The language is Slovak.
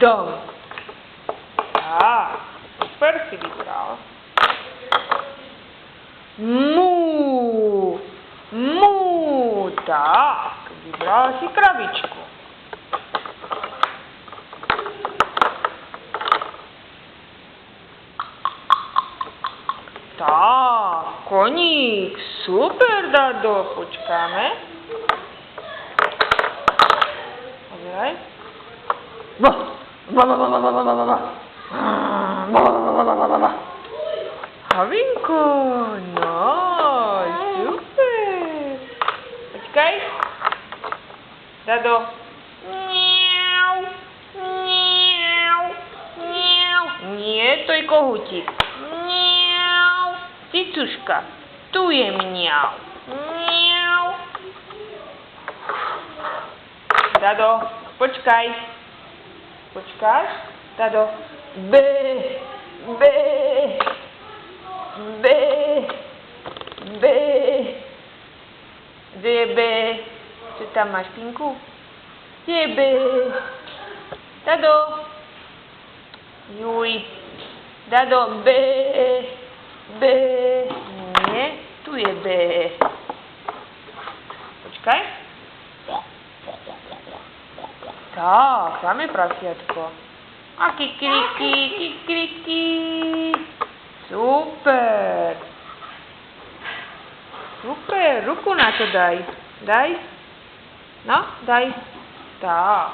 tam. Tak, super si vybral. Mu. Tak, vybral si kravičku. Tak, koník, super, Dado, počkáme. Pozeraj. Havinko, no, super. Počkaj. Dado. Nie, to je kohútik. Cicuška, tu je mňau. Dado, počkaj. Počkáš? Dado. B. Kde je B? Čo tam máš, Pinku? Kde je B? Dado. Juj. Dado, B. Nie, tu je B. Počkaj. Tak, tam je prasiatko. A kikriki. Super. Super, ruku na to daj. Daj. No, daj. Tak.